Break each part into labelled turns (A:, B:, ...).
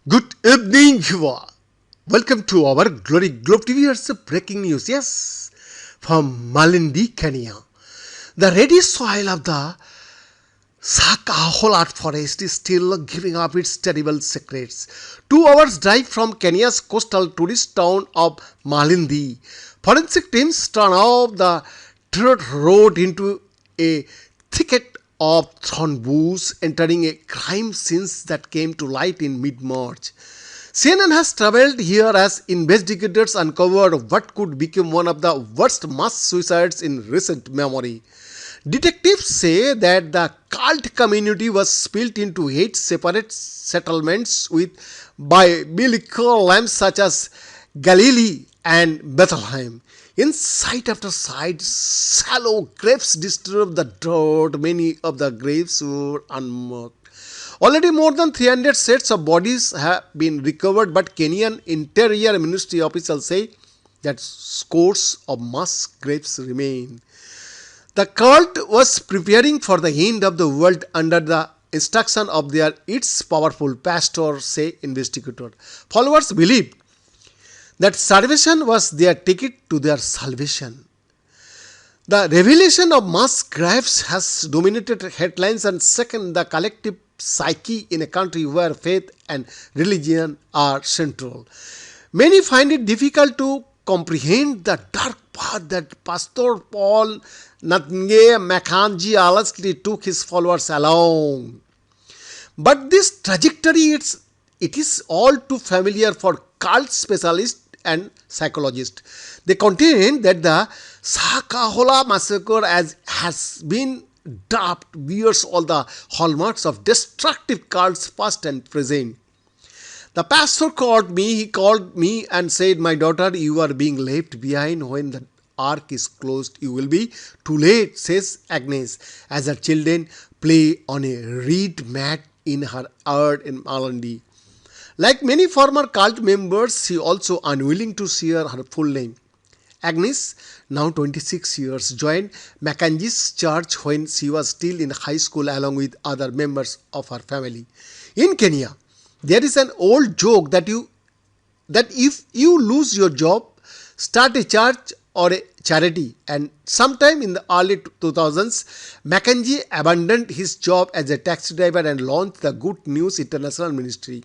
A: Good evening, Yuva. Welcome to our Glory Globe TV. Here's the breaking news. Yes, from Malindi, Kenya. The ready soil of the Sakaholat forest is still giving up its terrible secrets. 2 hours drive from Kenya's coastal tourist town of Malindi, forensic teams turn off the dirt road into a thicket of thorn bush, entering a crime scene that came to light in mid-March. CNN has traveled here as investigators uncovered what could become one of the worst mass suicides in recent memory. Detectives say that the cult community was split into 8 separate settlements with biblical names such as Galilee and Bethlehem. In site after site, shallow graves disturbed the dirt. Many of the graves were unmarked. Already more than 300 sets of bodies have been recovered, but Kenyan Interior Ministry officials say that scores of mass graves remain. The cult was preparing for the end of the world under the instruction of its powerful pastor, say investigators. Followers believed that starvation was their ticket to their salvation. The revelation of mass graves has dominated headlines and shaken the collective psyche in a country where faith and religion are central. Many find it difficult to comprehend the dark path that Pastor Paul Natnge Makanji allegedly took his followers along. But this trajectory, it is all too familiar for cult specialists and psychologists. They contend that the Sakahola massacre has been dubbed bears all the hallmarks of destructive cults past and present. The pastor he called me and said, "My daughter, you are being left behind. When the ark is closed, you will be too late," says Agnes, as her children play on a reed mat in her yard in Malindi. Like many former cult members, she also unwilling to share her full name. Agnes, now 26 years, joined Makanji's church when she was still in high school along with other members of her family. In Kenya, there is an old joke that if you lose your job, start a church or a charity. And sometime in the early 2000s, Makanji abandoned his job as a taxi driver and launched the Good News International Ministry.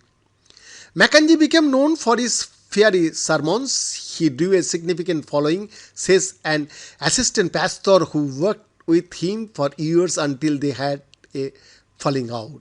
A: Makanji became known for his fiery sermons. He drew a significant following, says an assistant pastor who worked with him for years until they had a falling out.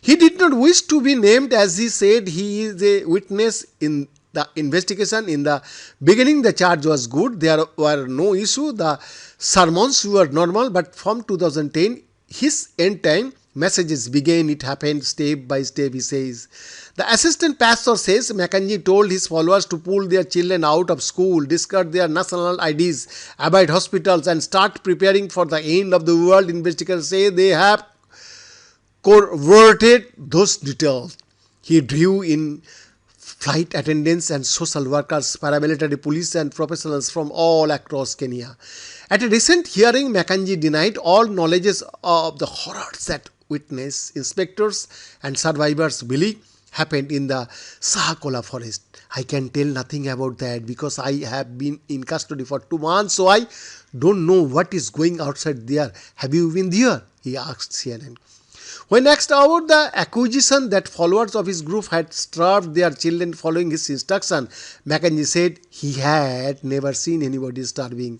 A: He did not wish to be named, as he said he is a witness in the investigation. In the beginning, the charge was good. There were no issue. The sermons were normal, but from 2010, his end time messages began. It happened step by step, he says. The assistant pastor says Makanji told his followers to pull their children out of school, discard their national IDs, avoid hospitals, and start preparing for the end of the world. Investigators say they have corroborated those details. He drew in flight attendants and social workers, paramilitary police, and professionals from all across Kenya. At a recent hearing, Makanji denied all knowledge of the horrors that witness, inspectors, and survivors believe happened in the Sahakola forest. "I can tell nothing about that because I have been in custody for 2 months, so I don't know what is going outside there. Have you been there?" he asked CNN. When asked about the accusation that followers of his group had starved their children following his instruction, Makanji said he had never seen anybody starving.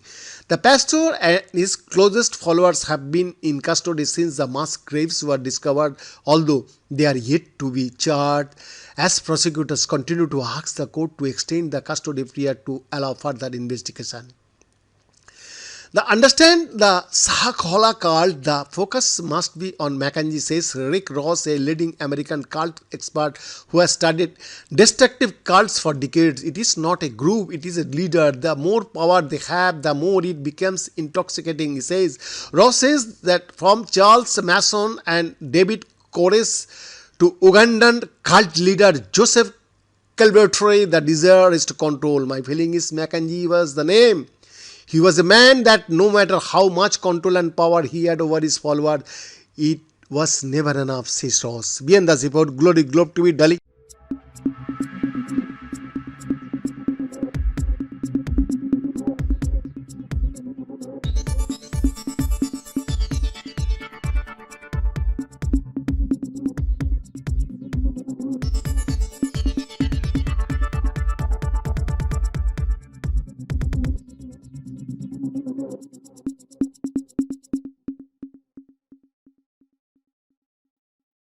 A: The pastor and his closest followers have been in custody since the mass graves were discovered, although they are yet to be charged, as prosecutors continue to ask the court to extend the custody period to allow further investigation. The understand the Sahakola cult, the focus must be on Mackenzie, says Rick Ross, a leading American cult expert who has studied destructive cults for decades. It is not a group, it is a leader. The more power they have, the more it becomes intoxicating, he says. Ross says that from Charles Mason and David Koresh to Ugandan cult leader Joseph Calvertre, the desire is to control. My feeling is Mackenzie was the name. He was a man that no matter how much control and power he had over his followers, it was never enough, says Ross. Beyond the report, Glory Globe TV, Delhi.